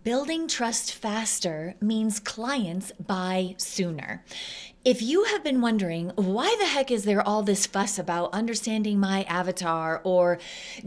Building trust faster means clients buy sooner. If you have been wondering, why the heck is there all this fuss about understanding my avatar or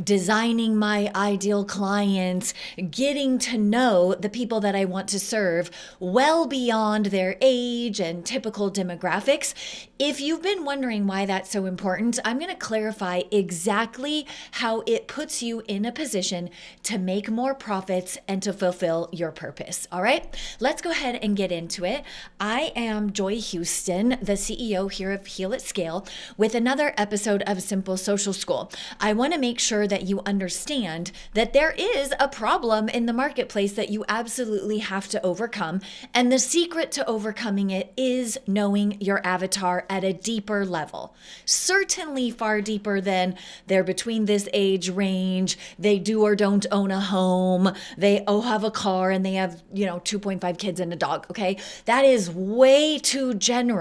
designing my ideal clients, getting to know the people that I want to serve well beyond their age and typical demographics? If you've been wondering why that's so important, I'm going to clarify exactly how it puts you in a position to make more profits and to fulfill your purpose. All right, let's go ahead and get into it. I am Joy Houston, the CEO here of HealAtScale, with another episode of Simple Social School. I want to make sure that you understand that there is a problem in the marketplace that you absolutely have to overcome. And the secret to overcoming it is knowing your avatar at a deeper level. Certainly far deeper than they're between this age range, they do or don't own a home, they have a car, and they have, 2.5 kids and a dog, okay? That is way too general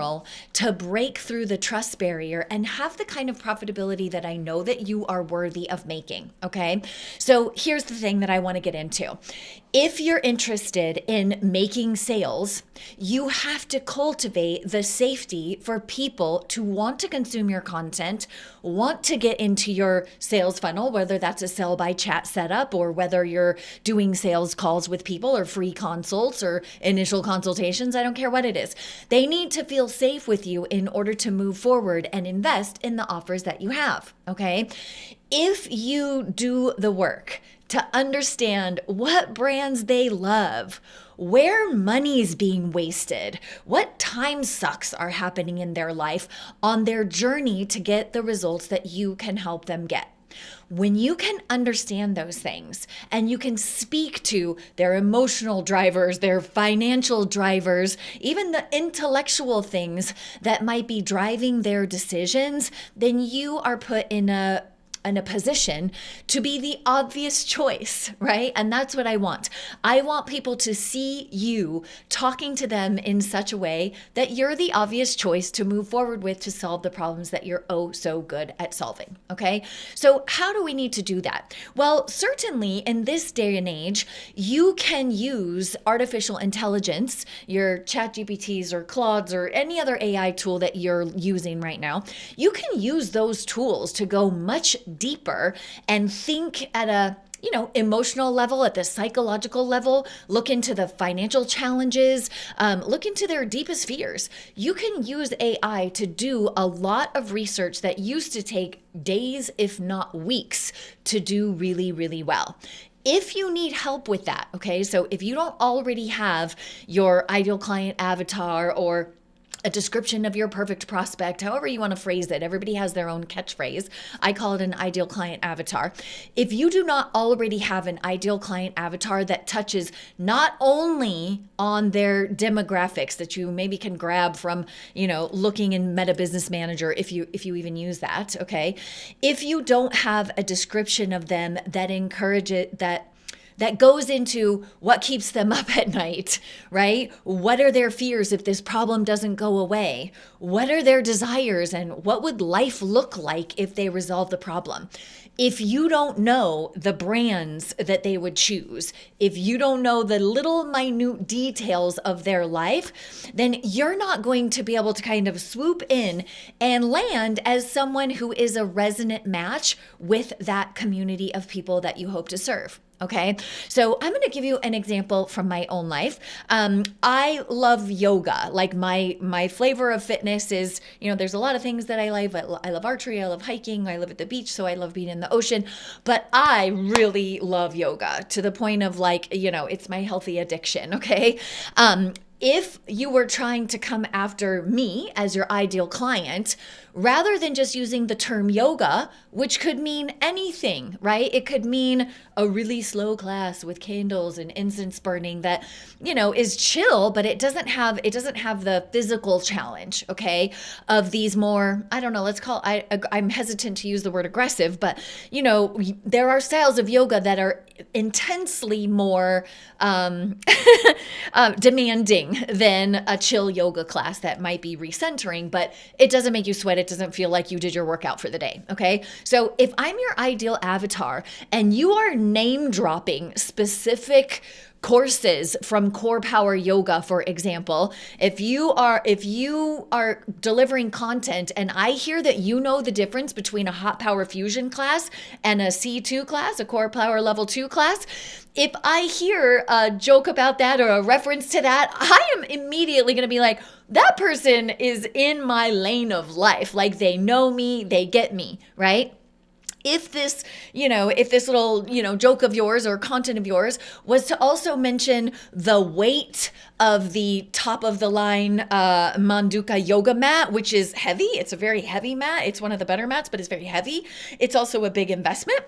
to break through the trust barrier and have the kind of profitability that I know that you are worthy of making, okay? So here's the thing that I want to get into. If you're interested in making sales, you have to cultivate the safety for people to want to consume your content, want to get into your sales funnel, whether that's a sell by chat setup or whether you're doing sales calls with people or free consults or initial consultations. I don't care what it is. They need to feel safe with you in order to move forward and invest in the offers that you have, okay? If you do the work to understand what brands they love, where money's being wasted, what time sucks are happening in their life on their journey to get the results that you can help them get. When you can understand those things and you can speak to their emotional drivers, their financial drivers, even the intellectual things that might be driving their decisions, then you are put in a position to be the obvious choice, right? And that's what I want. I want people to see you talking to them in such a way that you're the obvious choice to move forward with to solve the problems that you're oh so good at solving, okay? So how do we need to do that? Well, certainly in this day and age, you can use artificial intelligence, your ChatGPTs or Claudes or any other AI tool that you're using right now. You can use those tools to go much deeper and think at a emotional level, at the psychological level, look into the financial challenges, look into their deepest fears. You can use AI to do a lot of research that used to take days, if not weeks, to do really, really well. If you need help with that, okay, so if you don't already have your ideal client avatar or a description of your perfect prospect, however you want to phrase it. Everybody has their own catchphrase. I call it an ideal client avatar. If you do not already have an ideal client avatar that touches not only on their demographics that you maybe can grab from, looking in Meta Business Manager, if you even use that, okay? If you don't have a description of them that encourages that goes into what keeps them up at night, right? What are their fears if this problem doesn't go away? What are their desires and what would life look like if they resolve the problem? If you don't know the brands that they would choose, if you don't know the little minute details of their life, then you're not going to be able to kind of swoop in and land as someone who is a resonant match with that community of people that you hope to serve. Okay, so I'm going to give you an example from my own life. I love yoga. Like my flavor of fitness is, there's a lot of things that I love. I love archery. I love hiking. I live at the beach, so I love being in the ocean. But I really love yoga to the point of it's my healthy addiction. Okay. If you were trying to come after me as your ideal client, rather than just using the term yoga, which could mean anything, right? It could mean a really slow class with candles and incense burning that, is chill, but it doesn't have the physical challenge, okay, of these more, I don't know, I'm hesitant to use the word aggressive, but, there are styles of yoga that are intensely more demanding, thing than a chill yoga class that might be recentering, but it doesn't make you sweat. It doesn't feel like you did your workout for the day. Okay. So if I'm your ideal avatar and you are name dropping specific courses from Core Power Yoga, for example, if you are delivering content and I hear that you know the difference between a Hot Power Fusion class and a C2 class, a Core Power Level 2 class, if I hear a joke about that or a reference to that, I am immediately going to be like, that person is in my lane of life. Like they know me, they get me, right? If this little, joke of yours or content of yours was to also mention the weight of the top of the line Manduka yoga mat, which is heavy. It's a very heavy mat. It's one of the better mats, but it's very heavy. It's also a big investment.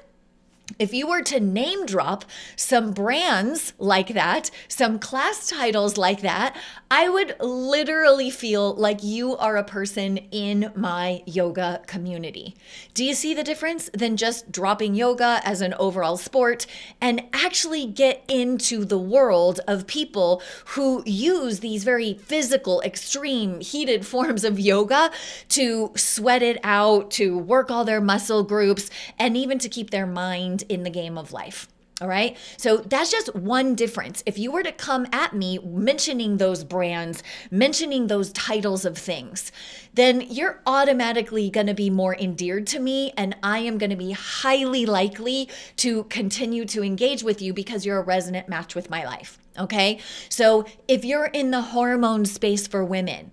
If you were to name drop some brands like that, some class titles like that, I would literally feel like you are a person in my yoga community. Do you see the difference than just dropping yoga as an overall sport and actually get into the world of people who use these very physical, extreme, heated forms of yoga to sweat it out, to work all their muscle groups, and even to keep their mind in the game of life. All right. So that's just one difference. If you were to come at me mentioning those brands, mentioning those titles of things, then you're automatically going to be more endeared to me. And I am going to be highly likely to continue to engage with you because you're a resonant match with my life. Okay. So if you're in the hormone space for women,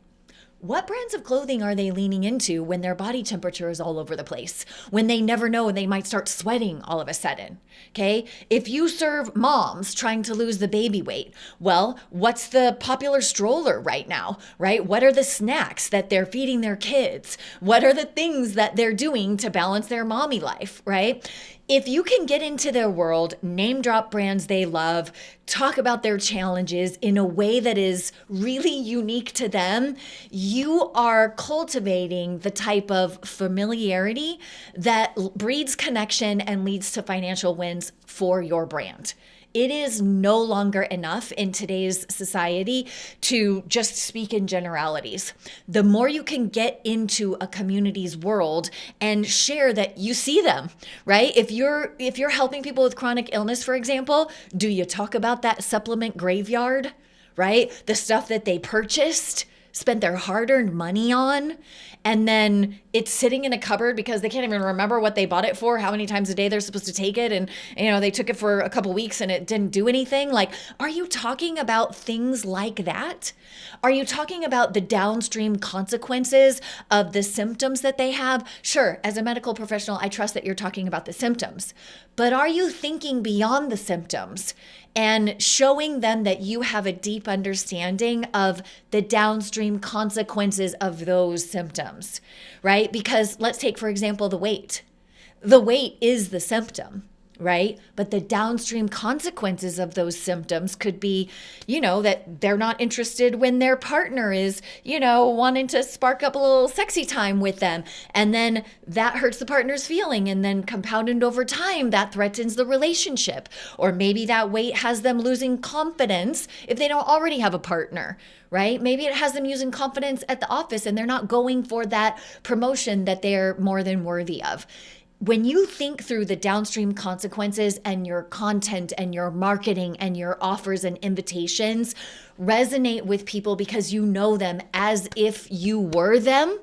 what brands of clothing are they leaning into when their body temperature is all over the place? When they never know and they might start sweating all of a sudden, okay? If you serve moms trying to lose the baby weight, well, what's the popular stroller right now, right? What are the snacks that they're feeding their kids? What are the things that they're doing to balance their mommy life, right? If you can get into their world, name drop brands they love, talk about their challenges in a way that is really unique to them, you are cultivating the type of familiarity that breeds connection and leads to financial wins for your brand. It is no longer enough in today's society to just speak in generalities. The more you can get into a community's world and share that you see them, right? If you're helping people with chronic illness, for example, do you talk about that supplement graveyard, right? The stuff that they purchased, spent their hard-earned money on, and then it's sitting in a cupboard because they can't even remember what they bought it for, how many times a day they're supposed to take it, and they took it for a couple weeks and it didn't do anything. Like, are you talking about things like that? Are you talking about the downstream consequences of the symptoms that they have? Sure, as a medical professional, I trust that you're talking about the symptoms, but are you thinking beyond the symptoms and showing them that you have a deep understanding of the downstream consequences of those symptoms, right? Because let's take, for example, the weight. The weight is the symptom, right? But the downstream consequences of those symptoms could be, that they're not interested when their partner is, wanting to spark up a little sexy time with them. And then that hurts the partner's feeling. And then compounded over time, that threatens the relationship. Or maybe that weight has them losing confidence if they don't already have a partner, right? Maybe it has them using confidence at the office and they're not going for that promotion that they're more than worthy of. When you think through the downstream consequences and your content and your marketing and your offers and invitations resonate with people because you know them as if you were them,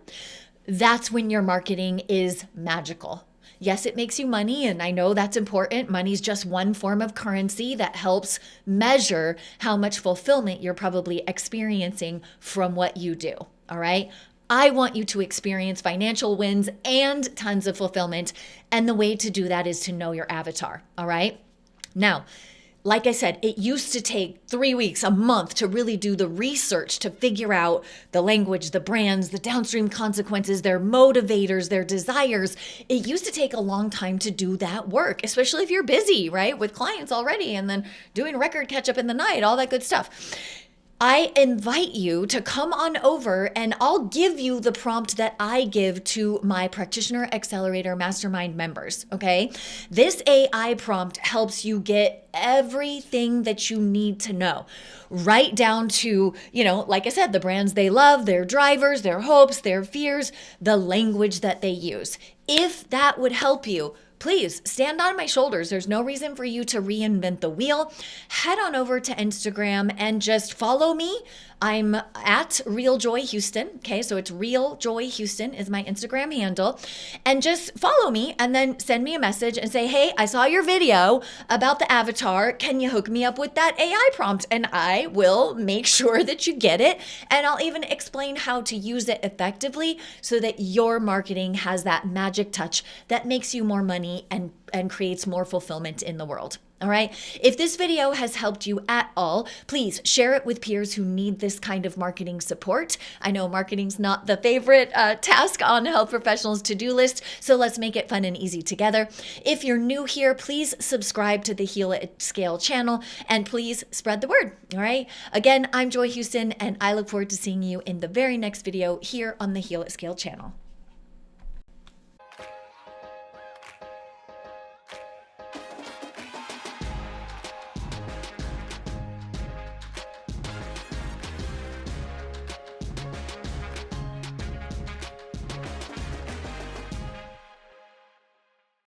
that's when your marketing is magical. Yes, it makes you money, and I know that's important. Money's just one form of currency that helps measure how much fulfillment you're probably experiencing from what you do, all right? I want you to experience financial wins and tons of fulfillment. And the way to do that is to know your avatar. All right. Now, like I said, it used to take 3 weeks, a month to really do the research to figure out the language, the brands, the downstream consequences, their motivators, their desires. It used to take a long time to do that work, especially if you're busy, right, with clients already and then doing record catch up in the night, all that good stuff. I invite you to come on over and I'll give you the prompt that I give to my Practitioner Accelerator Mastermind members, okay? This AI prompt helps you get everything that you need to know, right down to, like I said, the brands they love, their drivers, their hopes, their fears, the language that they use. If that would help you, please stand on my shoulders. There's no reason for you to reinvent the wheel. Head on over to Instagram and just follow me. I'm at Real Joy Houston. Okay, so it's Real Joy Houston is my Instagram handle. And just follow me and then send me a message and say, hey, I saw your video about the avatar. Can you hook me up with that AI prompt? And I will make sure that you get it. And I'll even explain how to use it effectively so that your marketing has that magic touch that makes you more money and creates more fulfillment in the world. All right. If this video has helped you at all, please share it with peers who need this kind of marketing support. I know marketing's not the favorite task on health professionals' to-do list, so let's make it fun and easy together. If you're new here, please subscribe to the HealAtScale channel and please spread the word. All right. Again, I'm Joy Houston, and I look forward to seeing you in the very next video here on the HealAtScale channel.